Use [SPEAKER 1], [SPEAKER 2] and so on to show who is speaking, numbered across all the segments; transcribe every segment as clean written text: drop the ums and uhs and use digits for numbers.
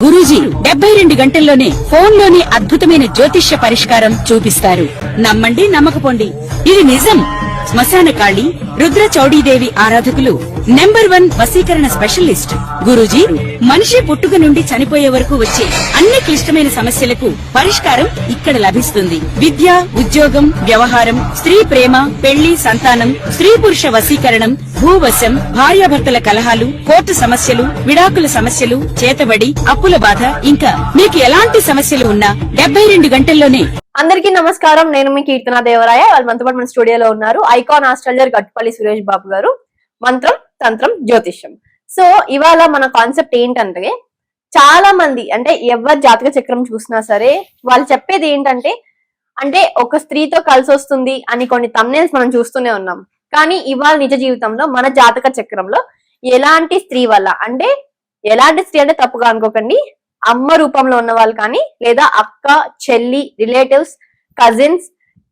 [SPEAKER 1] గురూజీ 72 గంటల్లోనే ఫోన్ లోని అద్భుతమైన జ్యోతిష్య పరిష్కారం చూపిస్తారు. నమ్మండి, నమ్మకపోండి, ఇది నిజం. శ్మశాన కాళి రుద్ర చౌడీదేవి ఆరాధకులు నంబర్ 1 వశీకరణ స్పెషలిస్ట్. గురూజీ మనిషి పుట్టుక నుండి చనిపోయే వరకు వచ్చే అన్ని క్లిష్టమైన సమస్యలకు పరిష్కారం ఇక్కడ లభిస్తుంది. విద్య, ఉద్యోగం, వ్యవహారం, స్త్రీ ప్రేమ, పెళ్లి, సంతానం, స్త్రీ పురుష వశీకరణం, భూవశం, భార్యాభర్తల కలహాలు, కోర్టు సమస్యలు, విడాకుల సమస్యలు, చేతబడి, అప్పుల బాధ, ఇంకా మీకు ఎలాంటి సమస్యలు ఉన్నా 72 గంటల్లోనే.
[SPEAKER 2] అందరికీ నమస్కారం. నేను మీ కీర్తనా దేవరాయ. వాళ్ళు మనతో పాటు మన స్టూడియోలో ఉన్నారు ఐకాన్ ఆస్ట్రాలజర్ గట్టుపల్లి సురేష్ బాబు గారు. మంత్రం, తంత్రం, జ్యోతిష్యం. సో ఇవాళ మన కాన్సెప్ట్ ఏంటంటే, చాలా మంది అంటే ఎవరి జాతక చక్రం చూసినా సరే వాళ్ళు చెప్పేది ఏంటంటే, అంటే ఒక స్త్రీతో కలిసి వస్తుంది అని కొన్ని థంబ్నెయిల్స్ మనం చూస్తూనే ఉన్నాం. కానీ ఇవాళ నిజ జీవితంలో మన జాతక చక్రంలో ఎలాంటి స్త్రీ వల్ల, అంటే ఎలాంటి స్త్రీ అంటే తప్పుగా అనుకోకండి, అమ్మ రూపంలో ఉన్న వాళ్ళు కానీ, లేదా అక్క, చెల్లి, రిలేటివ్స్, కజిన్స్,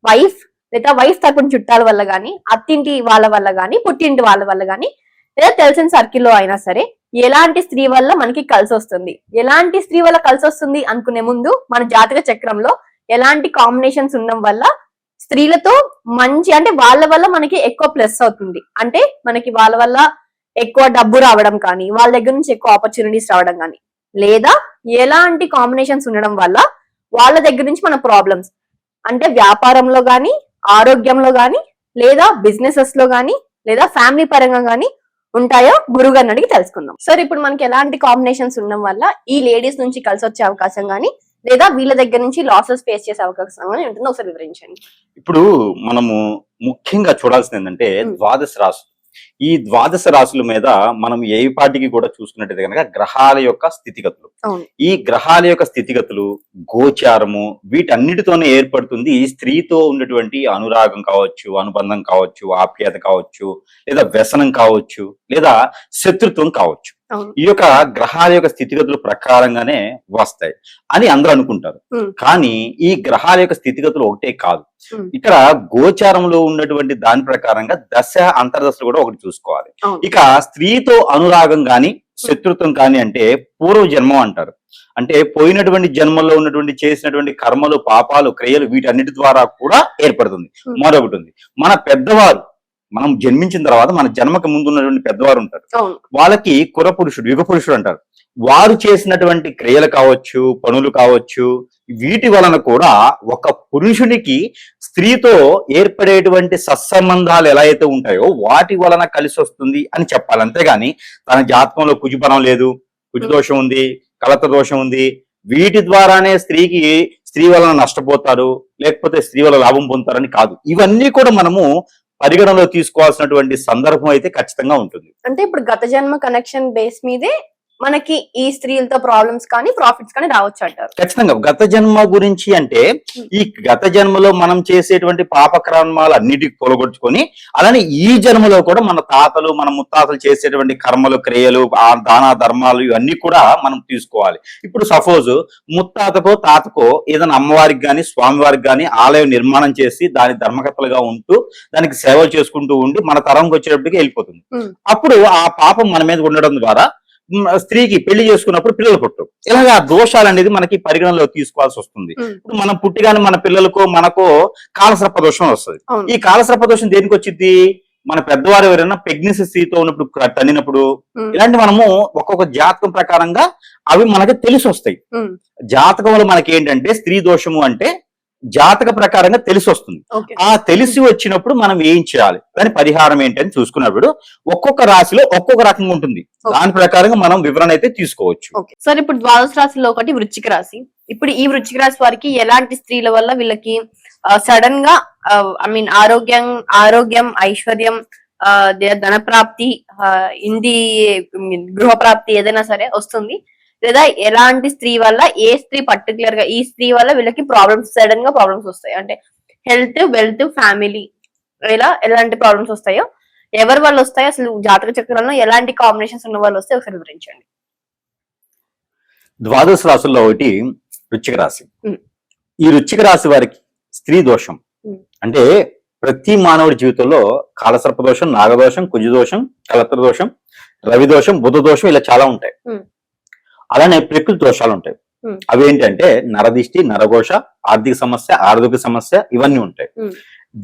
[SPEAKER 2] వైఫ్, లేదా వైఫ్ తరపున చుట్టాల వల్ల గానీ, అత్తింటి వాళ్ళ వల్ల గానీ, పుట్టింటి వాళ్ళ వల్ల గానీ, లేదా తెలిసిన సర్కిల్లో అయినా సరే ఎలాంటి స్త్రీ వల్ల మనకి కలిసి వస్తుంది, ఎలాంటి స్త్రీ వల్ల కలిసి వస్తుంది అనుకునే ముందు మన జాతక చక్రంలో ఎలాంటి కాంబినేషన్స్ ఉండడం వల్ల స్త్రీలతో మంచి, అంటే వాళ్ళ వల్ల మనకి ఎక్కువ ప్లస్ అవుతుంది, అంటే మనకి వాళ్ళ వల్ల ఎక్కువ డబ్బు రావడం కానీ, వాళ్ళ దగ్గర నుంచి ఎక్కువ ఆపర్చునిటీస్ రావడం కానీ, లేదా ఎలాంటి కాంబినేషన్స్ ఉండడం వల్ల వాళ్ళ దగ్గర నుంచి మన ప్రాబ్లమ్స్, అంటే వ్యాపారంలో గాని, ఆరోగ్యంలో గాని, లేదా బిజినెసెస్ లో గాని, లేదా ఫ్యామిలీ పరంగా గాని ఉంటాయో గురుగారిని అడిగి తెలుసుకుందాం. సార్, ఇప్పుడు మనకి ఎలాంటి కాంబినేషన్స్ ఉండడం వల్ల ఈ లేడీస్ నుంచి కలిసి వచ్చే అవకాశం గానీ, లేదా వీళ్ళ దగ్గర నుంచి లాసెస్ ఫేస్ చేసే అవకాశం గానీ ఉంటుందో ఒకసారి వివరించండి.
[SPEAKER 3] ఇప్పుడు మనము ముఖ్యంగా చూడాల్సింది ఏంటంటే ద్వాదశ రాశులు. ఈ ద్వాదశ రాశుల మీద మనం ఏ పాటికి కూడా చూసుకున్నట్టయితే కనుక గ్రహాల యొక్క స్థితిగతులు, ఈ గ్రహాల యొక్క స్థితిగతులు, గోచారము, వీటన్నిటితోనే ఏర్పడుతుంది ఈ స్త్రీతో ఉన్నటువంటి అనురాగం కావచ్చు, అనుబంధం కావచ్చు, ఆప్యాయత కావచ్చు, లేదా వ్యసనం కావచ్చు, లేదా శత్రుత్వం కావచ్చు. ఈ యొక్క గ్రహాల యొక్క స్థితిగతుల ప్రకారంగానే వస్తాయి అని అందరూ అనుకుంటారు. కానీ ఈ గ్రహాల యొక్క స్థితిగతులు ఒకటే కాదు, ఇక్కడ గోచారంలో ఉన్నటువంటి దాని ప్రకారంగా దశ అంతర్దశలు కూడా ఒకటి చూసుకోవాలి. ఇక స్త్రీతో అనురాగం గాని, శత్రుత్వం కాని అంటే పూర్వ జన్మం అంటారు. అంటే పోయినటువంటి జన్మల్లో ఉన్నటువంటి చేసినటువంటి కర్మలు, పాపాలు, క్రియలు, వీటన్నిటి ద్వారా కూడా ఏర్పడుతుంది. మరొకటి ఉంది, మన పెద్దవారు, మనం జన్మించిన తర్వాత మన జన్మకు ముందు ఉన్నటువంటి పెద్దవారు ఉంటారు, వాళ్ళకి కుర పురుషుడు, యుగ పురుషుడు అంటారు. వారు చేసినటువంటి క్రియలు కావచ్చు, పనులు కావచ్చు, వీటి వలన కూడా ఒక పురుషునికి స్త్రీతో ఏర్పడేటువంటి సత్సంబంధాలు ఎలా అయితే ఉంటాయో వాటి వలన కలిసి వస్తుంది అని చెప్పాలి. అంతేగాని తన జాతకంలో కుజుబలం లేదు, కుజు దోషం ఉంది, కలత దోషం ఉంది, వీటి ద్వారానే స్త్రీ వలన నష్టపోతారు, లేకపోతే స్త్రీ వల్ల లాభం పొందుతారని కాదు. ఇవన్నీ కూడా మనము పరిగణలో తీసుకోవాల్సినటువంటి సందర్భం అయితే ఖచ్చితంగా ఉంటుంది.
[SPEAKER 2] అంటే ఇప్పుడు గత జన్మ కనెక్షన్ బేస్ మీదే మనకి ఈ స్త్రీలతో ప్రాబ్లమ్స్ కానీ ప్రాఫిట్స్ కానీ రావచ్చు అంటారు.
[SPEAKER 3] ఖచ్చితంగా గత జన్మ గురించి అంటే ఈ గత జన్మలో మనం చేసేటువంటి పాపకర్మాలు అన్నిటికి పొలగొట్టుకొని, అలానే ఈ జన్మలో కూడా మన తాతలు, మన ముత్తాతలు చేసేటువంటి కర్మలు, క్రియలు, దాన ధర్మాలు ఇవన్నీ కూడా మనం తీసుకోవాలి. ఇప్పుడు సపోజ్ ముత్తాతకో తాతకో ఏదైనా అమ్మవారికి గాని, స్వామివారికి గాని ఆలయం నిర్మాణం చేసి దాని ధర్మకర్తలుగా ఉంటూ దానికి సేవలు చేసుకుంటూ ఉండి మన తరంకి వచ్చేటప్పటికి వెళ్ళిపోతుంది. అప్పుడు ఆ పాపం మన మీద ఉండడం ద్వారా స్త్రీకి పెళ్లి చేసుకున్నప్పుడు పిల్లలు పుట్టరు. ఇలాగా దోషాలు అనేది మనకి పరిగణనలో తీసుకోవాల్సి వస్తుంది. ఇప్పుడు మనం పుట్టిగానే మన పిల్లలకో మనకో కాలసర్ప దోషం వస్తుంది. ఈ కాలసర్ప దోషం దేనికి వచ్చింది, మన పెద్దవారు ఎవరైనా ప్రెగ్నెన్సీ స్థితితో ఉన్నప్పుడు, తన్నినప్పుడు, ఇలాంటి మనము ఒక్కొక్క జాతకం ప్రకారంగా అవి మనకి తెలిసి వస్తాయి. జాతకంలో మనకి ఏంటంటే స్త్రీ దోషము అంటే జాతక ప్రకారంగా తెలిసి వస్తుంది. ఆ తెలిసి వచ్చినప్పుడు మనం ఏం చేయాలి, దాని పరిహారం ఏంటని చూసుకున్నప్పుడు ఒక్కొక్క రాశిలో ఒక్కొక్క రకంగా ఉంటుంది. దాని ప్రకారంగా మనం వివరణ అయితే తీసుకోవచ్చు.
[SPEAKER 2] సార్, ఇప్పుడు ద్వాదశ రాశిలో ఒకటి వృశ్చిక రాశి. ఇప్పుడు ఈ వృశ్చిక రాశి వారికి ఎలాంటి స్త్రీల వల్ల వీళ్ళకి సడన్ గా ఆరోగ్యం, ఐశ్వర్యం, ధన ప్రాప్తి, గృహ ప్రాప్తి ఏదైనా సరే వస్తుంది, లేదా ఎలాంటి స్త్రీ వల్ల, ఏ స్త్రీ పర్టికులర్ గా ఈ స్త్రీ వల్ల వీళ్ళకి ప్రాబ్లమ్స్, సడన్ గా ప్రాబ్లమ్స్ వస్తాయి, అంటే హెల్త్, వెల్త్, ఫ్యామిలీ, ఇలా ఎలాంటి ప్రాబ్లమ్స్ వస్తాయో, ఎవరి వల్ల వస్తాయో, అసలు జాతక చక్రంలో ఎలాంటి కాంబినేషన్స్ ఉన్న వాళ్ళు వస్తే ఒకసారి వివరించండి.
[SPEAKER 3] ద్వాదశ రాశుల్లో ఒకటి వృశ్చిక రాశి. ఈ వృశ్చిక రాశి వారికి స్త్రీ దోషం అంటే ప్రతి మానవుడి జీవితంలో కాలసర్ప దోషం, నాగదోషం, కుజదోషం, కలత్ర దోషం, రవి దోషం, బుధ దోషం ఇలా చాలా ఉంటాయి. అలానే ప్రకృతి దోషాలు ఉంటాయి.
[SPEAKER 2] Hmm.
[SPEAKER 3] అవి ఏంటంటే నరదిష్టి, నరఘోష, ఆర్థిక సమస్య, ఆరోగ్య సమస్య ఇవన్నీ ఉంటాయి.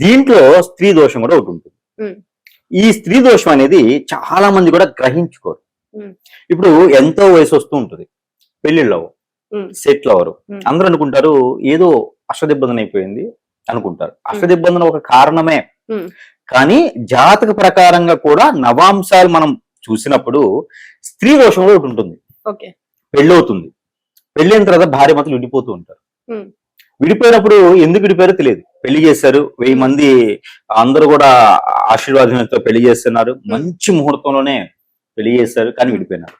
[SPEAKER 3] దీంట్లో స్త్రీ దోషం కూడా ఒకటి ఉంటుంది. ఈ స్త్రీ దోషం అనేది చాలా మంది కూడా గ్రహించుకోరు. ఇప్పుడు ఎంతో వయసు వస్తూ ఉంటుంది, పెళ్లిళ్ళు సెటిల్ అవరు, అందరూ అనుకుంటారు ఏదో అష్టదిబ్బందన అయిపోయింది అనుకుంటారు. అష్టదిబ్బందన ఒక కారణమే, కానీ జాతక ప్రకారంగా కూడా నవాంశాలు మనం చూసినప్పుడు స్త్రీ దోషం కూడా ఒకటి ఉంటుంది. పెళ్లి అవుతుంది, పెళ్లి అయిన తర్వాత భార్య మాత్రం విడిపోతూ ఉంటారు. విడిపోయినప్పుడు ఎందుకు విడిపోయారో తెలియదు. పెళ్లి చేశారు, 1000 మంది అందరూ కూడా ఆశీర్వాదంతో పెళ్లి చేస్తున్నారు, మంచి ముహూర్తంలోనే పెళ్లి చేశారు, కానీ విడిపోయినారు.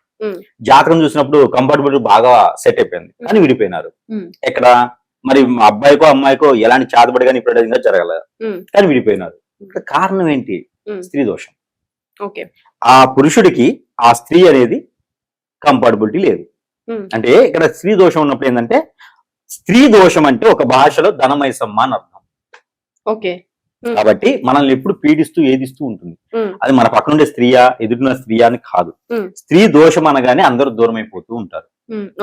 [SPEAKER 3] జాతకం చూసినప్పుడు కంఫర్టబుల్ బాగా సెట్ అయిపోయింది, కానీ విడిపోయినారు. ఎక్కడ మరి అబ్బాయికో అమ్మాయికో ఎలాంటి చాతబడి కానీ ఇప్పుడు జరగలేదు, కానీ విడిపోయినారు. కారణం ఏంటి? స్త్రీ దోషం. ఆ పురుషుడికి ఆ స్త్రీ అనేది కంఫర్టబిలిటీ లేదు. అంటే ఇక్కడ స్త్రీ దోషం ఉన్నప్పుడు ఏంటంటే, స్త్రీ దోషం అంటే ఒక భాషలో ధనమైసమ్మ అని అర్థం. కాబట్టి మనల్ని ఎప్పుడు పీడిస్తూ ఏదిస్తూ ఉంటుంది. అది మన పక్కన ఉండే స్త్రీయా, ఎదుటిన్న స్త్రీయా అని కాదు. స్త్రీ దోషం అనగానే అందరూ దూరం అయిపోతూ ఉంటారు.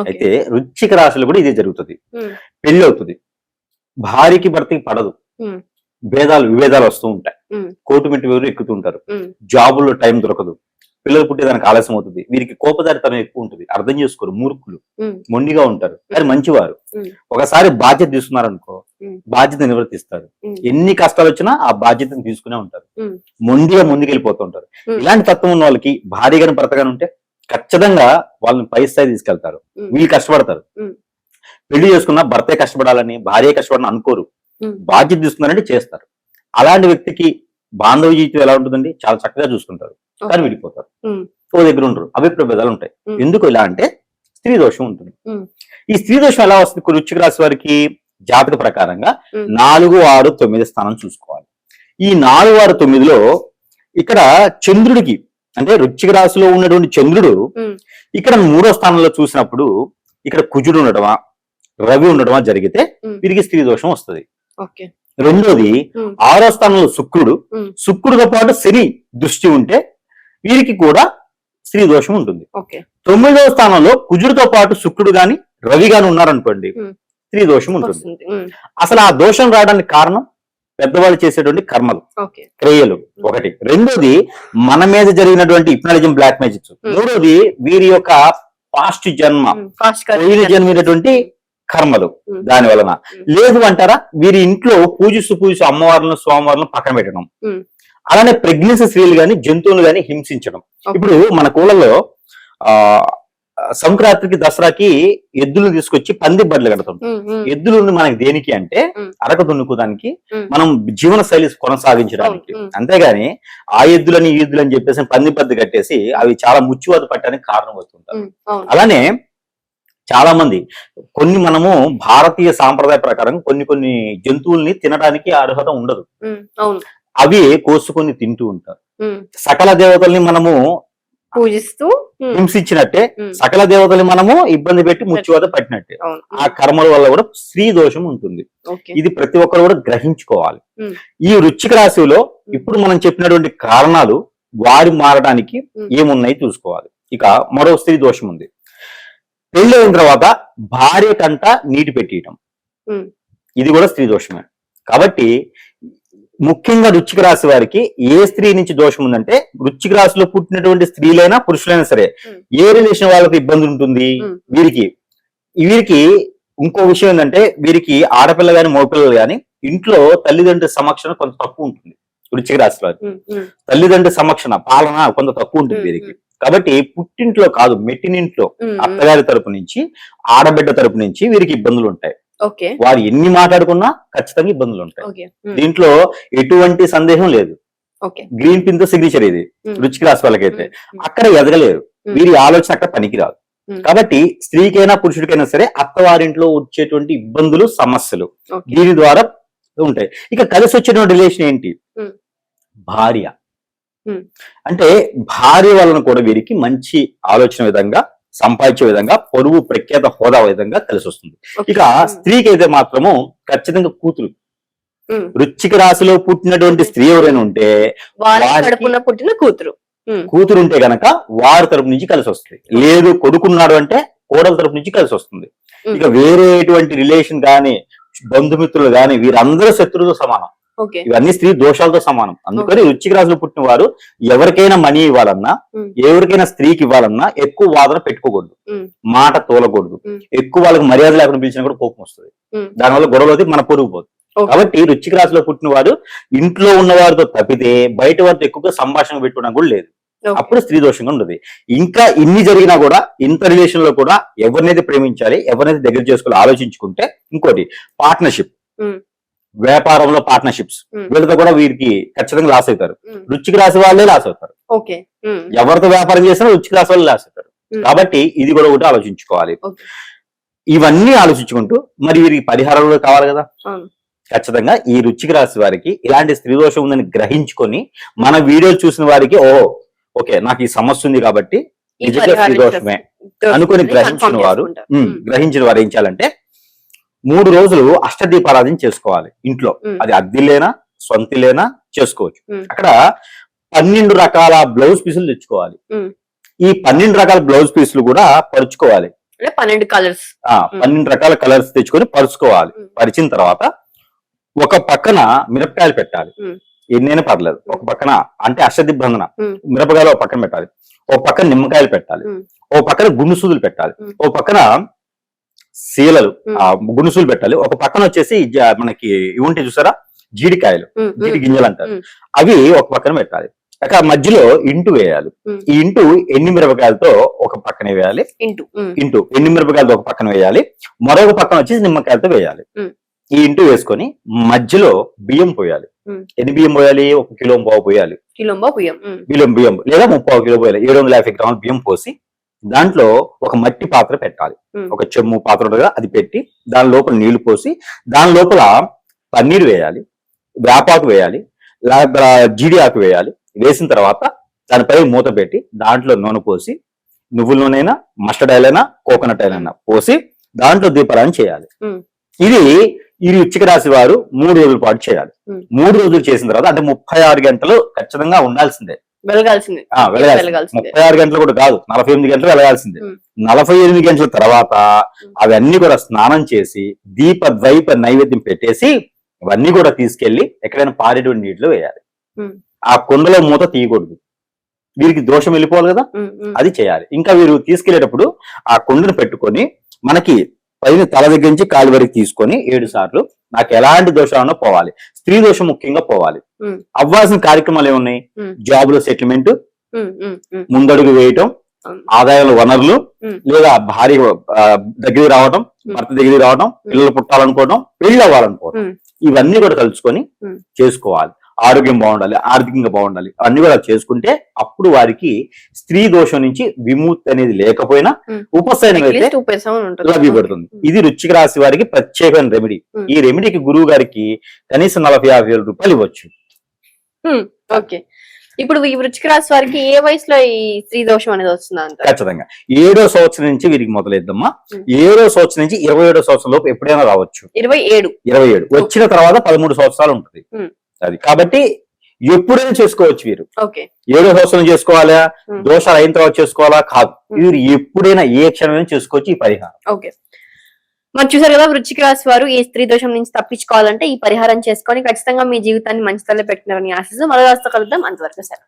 [SPEAKER 3] అయితే వృశ్చిక రాశిలో కూడా ఇదే జరుగుతుంది. పెళ్లి అవుతుంది, భార్యకి భర్తకి పడదు, విభేదాలు వస్తూ ఉంటాయి, కోర్టు మెట్టు ఎవరు ఎక్కుతూ ఉంటారు, జాబుల్లో టైం దొరకదు, పిల్లలు పుట్టేదానికి ఆలస్యం అవుతుంది, వీరికి కోపదారితనం ఎక్కువ ఉంటుంది, అర్థం చేసుకోరు, మూర్ఖులు, మొండిగా ఉంటారు, కానీ మంచివారు. ఒకసారి బాధ్యత తీసుకున్నారనుకో, బాధ్యత నిర్వర్తిస్తారు. ఎన్ని కష్టాలు వచ్చినా ఆ బాధ్యతను తీసుకునే ఉంటారు, మొండిగా ముందుకెళ్ళిపోతూ ఉంటారు. ఇలాంటి తత్వం ఉన్న వాళ్ళకి భార్య గాని భర్త గాని ఉంటే ఖచ్చితంగా వాళ్ళని పై స్థాయి తీసుకెళ్తారు. వీళ్ళు కష్టపడతారు. పెళ్లి చేసుకున్నా భర్తే కష్టపడాలని, భార్య కష్టపడాలని అనుకోరు, బాధ్యత తీసుకున్నారంటే చేస్తారు. అలాంటి వ్యక్తికి బాంధవ్య జీవితం ఎలా ఉంటుందండి? చాలా చక్కగా చూసుకుంటారు, కానీ విడిపోతారు, ఓ దగ్గర ఉండరు, అభిప్రాయ భేదాలు ఉంటాయి. ఎందుకు ఇలా అంటే స్త్రీ దోషం ఉంటుంది. ఈ స్త్రీ దోషం ఎలా వస్తుంది? వృశ్చిక రాశి వారికి జాతక ప్రకారంగా 4, 6, 9 స్థానం చూసుకోవాలి. ఈ 4, 6, 9లో ఇక్కడ చంద్రుడికి, అంటే వృశ్చిక రాశిలో ఉన్నటువంటి చంద్రుడు ఇక్కడ 3వ స్థానంలో చూసినప్పుడు ఇక్కడ కుజుడు ఉండటమా, రవి ఉండటమా జరిగితే వీరికి స్త్రీ దోషం వస్తుంది. రెండోది 6వ స్థానంలో శుక్రుడితో పాటు శని దృష్టి ఉంటే వీరికి కూడా స్త్రీ దోషం ఉంటుంది. 9వ స్థానంలో కుజుడితో పాటు శుక్రుడు గాని రవి గాని ఉన్నారనుకోండి, స్త్రీ దోషం ఉంటుంది. అసలు ఆ దోషం రావడానికి కారణం పెద్దవాళ్ళు చేసేటువంటి కర్మలు, క్రియలు ఒకటి. రెండోది మన మీద జరిగినటువంటి హిప్నాటిజం, బ్లాక్ మ్యాజిక్స్. మూడోది వీరి యొక్క పాస్ట్ జన్మైనటువంటి కర్మలు. దాని వలన లేదు అంటారా, వీరి ఇంట్లో పూజిస్తూ అమ్మవార్లను, స్వామివార్లను పక్కన పెట్టడం. అలానే ప్రెగ్నెన్సీ స్త్రీలు గాని, జంతువులు గాని హింసించడం. ఇప్పుడు మన కూలలో సంక్రాంతికి, దసరాకి ఎద్దులు తీసుకొచ్చి పంది బడ్లు కడతాం. ఎద్దులు మనకి దేనికి అంటే అరక దున్నుకోవడానికి, మనం జీవన శైలి కొనసాగించడానికి. అంతేగాని ఆ ఎద్దులని, ఈ ఎద్దులని చెప్పేసి పంది బద్దు కట్టేసి అవి చాలా ముచ్చువాదు పట్టడానికి కారణం అవుతుంటారు. అలానే చాలా మంది మనము భారతీయ సాంప్రదాయ ప్రకారం కొన్ని జంతువుల్ని తినడానికి అర్హత ఉండదు, అవి కోసుకొని తింటూ ఉంటారు. సకల దేవతల్ని మనము
[SPEAKER 2] పూజిస్తూ
[SPEAKER 3] హింసించినట్టే, సకల దేవతల్ని మనము ఇబ్బంది పెట్టి ముచ్చువాత పట్టినట్టే. ఆ కర్మల వల్ల కూడా స్త్రీ దోషం ఉంటుంది. ఇది ప్రతి ఒక్కరు కూడా గ్రహించుకోవాలి. ఈ వృశ్చిక రాశిలో ఇప్పుడు మనం చెప్పినటువంటి కారణాలు వారి మారడానికి ఏమున్నాయి చూసుకోవాలి. ఇక మరో స్త్రీ దోషం ఉంది. పెళ్లి అయిన తర్వాత భార్య కంట నీటి పెట్టియటం, ఇది కూడా స్త్రీ దోషమే. కాబట్టి ముఖ్యంగా వృశ్చిక రాశి వారికి ఏ స్త్రీ నుంచి దోషం ఉందంటే, వృశ్చిక రాశిలో పుట్టినటువంటి స్త్రీలైనా పురుషులైనా సరే ఏ రిలేషన్ వాళ్ళకి ఇబ్బంది ఉంటుంది. వీరికి ఇంకో విషయం ఏంటంటే, వీరికి ఆడపిల్ల గాని మగపిల్లలు గాని ఇంట్లో తల్లిదండ్రుల సమక్షణ కొంత తక్కువ ఉంటుంది. వృశ్చిక రాశి వారికి తల్లిదండ్రుల సమక్షణ, పాలన కొంత తక్కువ ఉంటుంది వీరికి. కాబట్టి పుట్టింట్లో కాదు, మెట్టినింట్లో అత్తగారి తరపు నుంచి, ఆడబిడ్డ తరపు నుంచి వీరికి ఇబ్బందులు ఉంటాయి. వారు ఎన్ని మాట్లాడుకున్నా ఖచ్చితంగా ఇబ్బందులు ఉంటాయి. దీంట్లో ఎటువంటి సందేహం లేదు. గ్రీన్ పిన్ తో సిగ్నేచర్ ఇది వృశ్చిక రాశి వాళ్ళకైతే. అక్కడ ఎదగలేరు, వీరి ఆలోచన అక్కడ పనికిరాదు. కాబట్టి స్త్రీకైనా పురుషుడికైనా సరే అత్తవారింట్లో వచ్చేటువంటి ఇబ్బందులు, సమస్యలు దీని ద్వారా ఉంటాయి. ఇక కలిసి వచ్చేటువంటి రిలేషన్ ఏంటి? భార్య. అంటే భార్య వలన కూడా వీరికి మంచి ఆలోచన విధంగా, సంపాదించే విధంగా, పొరుగు ప్రఖ్యాత హోదా విధంగా కలిసి వస్తుంది. ఇక స్త్రీకి అయితే మాత్రము ఖచ్చితంగా కూతురు. వృశ్చిక రాశిలో పుట్టినటువంటి స్త్రీ ఎవరైనా ఉంటే
[SPEAKER 2] పుట్టిన కూతురు
[SPEAKER 3] ఉంటే గనక వారి తరపు నుంచి కలిసి వస్తుంది. లేదు కొడుకున్నాడు అంటే కోడల తరపు నుంచి కలిసి వస్తుంది.
[SPEAKER 2] ఉమ్.
[SPEAKER 3] ఇక వేరే ఎటువంటి రిలేషన్ గాని బంధుమిత్రులు గాని వీరందరూ శత్రువుతో సమానం.
[SPEAKER 2] ఓకే.
[SPEAKER 3] ఇవన్నీ స్త్రీ దోషాలతో సమానం. అందుకని వృశ్చిక రాశిలో పుట్టిన వారు ఎవరికైనా మనీ ఇవ్వాలన్నా,
[SPEAKER 2] ఉమ్.
[SPEAKER 3] ఎవరికైనా స్త్రీకి ఇవ్వాలన్నా ఎక్కువ వాదన పెట్టుకోకూడదు,
[SPEAKER 2] ఉమ్.
[SPEAKER 3] మాట తోలకూడదు.
[SPEAKER 2] ఉమ్.
[SPEAKER 3] ఎక్కువ వాళ్ళకి మర్యాద లేకుండా పిలిచినా కూడా కోపం వస్తుంది.
[SPEAKER 2] ఉమ్.
[SPEAKER 3] దానివల్ల గొడవలు అవుతాయి, మన పొరుగు పోతుంది.
[SPEAKER 2] ఓకే.
[SPEAKER 3] కాబట్టి వృశ్చిక రాశిలో పుట్టిన వారు ఇంట్లో ఉన్న వారితో తప్పితే బయట వారితో ఎక్కువగా సంభాషణ పెట్టుకోవడం కూడా లేదు.
[SPEAKER 2] ఓకే.
[SPEAKER 3] అప్పుడు స్త్రీ దోషంగా ఉండదు. ఇంకా ఇన్ని జరిగినా కూడా ఇంత రిలేషన్ లో కూడా ఎవరినైతే ప్రేమించాలి, ఎవరినైతే దగ్గర చేసుకోవాలి ఆలోచించుకుంటే. ఇంకోటి పార్ట్నర్షిప్,
[SPEAKER 2] ఉమ్.
[SPEAKER 3] వ్యాపారంలో పార్ట్నర్షిప్స్,
[SPEAKER 2] ఉమ్.
[SPEAKER 3] వీళ్ళతో కూడా వీరికి ఖచ్చితంగా లాస్ అవుతారు.
[SPEAKER 2] ఉమ్.
[SPEAKER 3] వృశ్చిక రాశి వాళ్ళే లాస్ అవుతారు.
[SPEAKER 2] ఓకే. ఉమ్.
[SPEAKER 3] ఎవరితో వ్యాపారం చేసినా వృశ్చిక రాశి వాళ్ళు లాస్ అవుతారు.
[SPEAKER 2] ఉమ్.
[SPEAKER 3] కాబట్టి ఇది కూడా ఒకటి ఆలోచించుకోవాలి.
[SPEAKER 2] ఓకే.
[SPEAKER 3] ఇవన్నీ ఆలోచించుకుంటూ మరి వీరికి పరిహారాలు కూడా కావాలి కదా.
[SPEAKER 2] అవును.
[SPEAKER 3] ఖచ్చితంగా ఈ వృశ్చిక రాశి వారికి ఇలాంటి స్త్రీ దోషం ఉందని గ్రహించుకొని మన వీడియోలు చూసిన వారికి ఓకే నాకు ఈ సమస్య ఉంది కాబట్టి
[SPEAKER 2] ఈ
[SPEAKER 3] నిజంగా
[SPEAKER 2] పరిహారం
[SPEAKER 3] స్త్రీ దోషమే
[SPEAKER 2] దోషం
[SPEAKER 3] అనుకుని
[SPEAKER 2] ఉంది,
[SPEAKER 3] గ్రహించిన
[SPEAKER 2] confirm
[SPEAKER 3] వారు
[SPEAKER 2] చేసుకుంటారు. ఉమ్.
[SPEAKER 3] గ్రహించిన వారు ఏం చేయాలంటే 3 రోజులు అష్టదీపారాధన చేసుకోవాలి ఇంట్లో.
[SPEAKER 2] ఉమ్.
[SPEAKER 3] అది అద్దిలేనా సొంతిలేనా చేసుకోవచ్చు.
[SPEAKER 2] ఉమ్.
[SPEAKER 3] అక్కడ 12 రకాల బ్లౌజ్ పీసులు తెచ్చుకోవాలి.
[SPEAKER 2] ఉమ్.
[SPEAKER 3] ఈ 12 రకాల బ్లౌజ్ పీసులు కూడా పరుచుకోవాలి.
[SPEAKER 2] అంటే 12 కలర్స్.
[SPEAKER 3] 12 రకాల కలర్స్ తెచ్చుకొని పరుచుకోవాలి.
[SPEAKER 2] ఉమ్.
[SPEAKER 3] పరిచిన తర్వాత ఒక పక్కన మిరపకాయలు పెట్టాలి.
[SPEAKER 2] ఉమ్.
[SPEAKER 3] ఎన్నైనా పర్లేదు. ఒక పక్కన అంటే అష్టదిబ్బంధన
[SPEAKER 2] ఉమ్.
[SPEAKER 3] మిరపకాయలు ఒక పక్కన పెట్టాలి. ఒక పక్కన నిమ్మకాయలు పెట్టాలి.
[SPEAKER 2] ఉమ్.
[SPEAKER 3] ఒక పక్కన గుండుసూదులు పెట్టాలి.
[SPEAKER 2] ఉమ్.
[SPEAKER 3] ఒక పక్కన శీలలు
[SPEAKER 2] ఉమ్.
[SPEAKER 3] గుణుసులు పెట్టాలి. ఒక పక్కన వచ్చేసి మనకి ఇవి ఉంటాయి చూసారా జీడికాయలు,
[SPEAKER 2] ఉమ్.
[SPEAKER 3] జీడి గింజలు అంటారు,
[SPEAKER 2] ఉమ్.
[SPEAKER 3] అవి ఒక పక్కన పెట్టాలి. అక్కడ మధ్యలో ఇంటు వేయాలి.
[SPEAKER 2] ఉమ్.
[SPEAKER 3] ఈ ఇంటు ఎండి మిరపకాయలతో ఒక పక్కనే వేయాలి.
[SPEAKER 2] ఇంటూ. ఉమ్.
[SPEAKER 3] ఇంటు ఎండి మిరపకాయలతో ఒక పక్కన వేయాలి. మరొక పక్కన వచ్చేసి నిమ్మకాయలతో వేయాలి.
[SPEAKER 2] ఉమ్.
[SPEAKER 3] ఈ ఇంటు వేసుకొని మధ్యలో బియ్యం పోయాలి.
[SPEAKER 2] ఉమ్.
[SPEAKER 3] ఎన్ని బియ్యం పోయాలి? 1 కిలో పావు పోయాలి.
[SPEAKER 2] కిలోంబో బియ్యం. ఉమ్.
[SPEAKER 3] బియ్యం లేదా 3/4 కిలో పోయాలి. 750 గ్రాముల బియ్యం పోసి దాంట్లో ఒక మట్టి పాత్ర పెట్టాలి.
[SPEAKER 2] ఉమ్.
[SPEAKER 3] ఒక చెమ్ము పాత్ర ఉంటుంది కదా, అది పెట్టి దాని లోపల నీళ్లు పోసి దాని లోపల పన్నీర్ వేయాలి, వేపాకు వేయాలి, జీడి ఆకు వేయాలి. వేసిన తర్వాత దానిపై మూత పెట్టి దాంట్లో నూనె పోసి నువ్వుల నూనె, మస్టర్డ్ ఆయిల్ అయినా, కోకోనట్ ఆయిల్ అయినా పోసి దాంట్లో దీపారాయణ చేయాలి.
[SPEAKER 2] ఉమ్.
[SPEAKER 3] ఇది ఈ వృశ్చిక రాశి వారు 3 రోజుల పాటు చేయాలి.
[SPEAKER 2] ఉమ్.
[SPEAKER 3] 3 రోజులు చేసిన తర్వాత అంటే 36 గంటలు ఖచ్చితంగా ఉండాల్సిందే.
[SPEAKER 2] వెలగాల్సిందే. వెలగాల్సిందే.
[SPEAKER 3] 36 గంటలు కూడా కాదు, 48 గంటలు వెలగాల్సిందే.
[SPEAKER 2] ఉమ్.
[SPEAKER 3] 48 గంటల తర్వాత అవన్నీ కూడా స్నానం చేసి ద్వైప నైవేద్యం పెట్టేసి అవన్నీ కూడా తీసుకెళ్లి ఎక్కడైనా పారేటువంటి నీటిలో వేయాలి.
[SPEAKER 2] ఉమ్.
[SPEAKER 3] ఆ కుండలో మూత తీయకూడదు. వీరికి దోషం వెళ్ళిపోవాలి కదా,
[SPEAKER 2] ఉమ్. ఉమ్.
[SPEAKER 3] అది చేయాలి. ఇంకా వీరు తీసుకెళ్లేటప్పుడు ఆ కుండను పెట్టుకొని మనకి పైన తల దగ్గర నుంచి కాలు వరకు తీసుకొని 7 సార్లు నాకు ఎలాంటి దోషాలన్నా పోవాలి. స్త్రీ దోషం ముఖ్యంగా పోవాలి.
[SPEAKER 2] ఉమ్.
[SPEAKER 3] అవ్వాల్సిన కార్యక్రమాలు ఏమున్నాయి?
[SPEAKER 2] ఉమ్.
[SPEAKER 3] జాబులో సెటిల్మెంట్,
[SPEAKER 2] ఉమ్. ఉమ్. ఉమ్.
[SPEAKER 3] ముందడుగు వేయటం,
[SPEAKER 2] ఉమ్.
[SPEAKER 3] ఆదాయాల వనరులు,
[SPEAKER 2] ఉమ్.
[SPEAKER 3] లేదా భార్య దగ్గరికి రావడం, భర్త దగ్గరికి రావడం, పిల్లలు పుట్టాలనుకోవడం, పెళ్లి అవ్వాలనుకోవడం,
[SPEAKER 2] ఉమ్.
[SPEAKER 3] ఇవన్నీ కూడా కలుసుకొని
[SPEAKER 2] ఉమ్.
[SPEAKER 3] చేసుకోవాలి. ఆరోగ్యం బాగుండాలి, ఆర్థికంగా బాగుండాలి, అన్ని కూడా చేసుకుంటే అప్పుడు వారికి స్త్రీ దోషం నుంచి విముక్తి అనేది లేకపోయినా
[SPEAKER 2] ఉమ్.
[SPEAKER 3] ఉపశమనం అయితే
[SPEAKER 2] At least 2% ఉంటుంది.
[SPEAKER 3] లభ్యపడుతుంది. ఇది వృశ్చిక రాశి వారికి ప్రత్యేకమైన రెమెడీ.
[SPEAKER 2] ఉమ్.
[SPEAKER 3] ఈ రెమెడీకి గురువు గారికి కనీసం 40-50 వేల రూపాయలు ఇవ్వచ్చు.
[SPEAKER 2] ఉమ్. ఓకే. ఇప్పుడు ఈ వృశ్చిక రాశి వారికి ఏ వయసులో ఈ స్త్రీ దోషం అనేది వస్తుందా అంట?
[SPEAKER 3] ఖచ్చితంగా 7వ సంవత్సరం నుంచి వీరికి మొదలైద్దమ్మా.
[SPEAKER 2] ఉమ్.
[SPEAKER 3] 7వ సంవత్సరం నుంచి 27వ సంవత్సరం లోపు ఎప్పుడైనా రావచ్చు.
[SPEAKER 2] 27.
[SPEAKER 3] 27 వచ్చిన తర్వాత 13 సంవత్సరాలు ఉంటుంది.
[SPEAKER 2] ఉమ్.
[SPEAKER 3] అది కాబట్టి ఎప్పుడైనా చేసుకోవచ్చు వీరు.
[SPEAKER 2] ఓకే.
[SPEAKER 3] 7వ సంవత్సరం చేసుకోవాలా,
[SPEAKER 2] ఉమ్.
[SPEAKER 3] దోషాలు అయిన తర్వాత చేసుకోవాలా కాదు,
[SPEAKER 2] ఉమ్.
[SPEAKER 3] వీరు ఎప్పుడైనా ఏ క్షణమైనా చేసుకోవచ్చు ఈ పరిహారం.
[SPEAKER 2] ఓకే. మరి చూసారు కదా, వృశ్చిక రాశి వారు ఈ స్త్రీ దోషం నుంచి తప్పించుకోవాలంటే ఈ పరిహారం చేసుకొని ఖచ్చితంగా మీ జీవితాన్ని మంచి తల్లి పెట్టినారని ఆశిస్తూ మరో రాశితో కలుద్దాం. అంతవరకు సరే.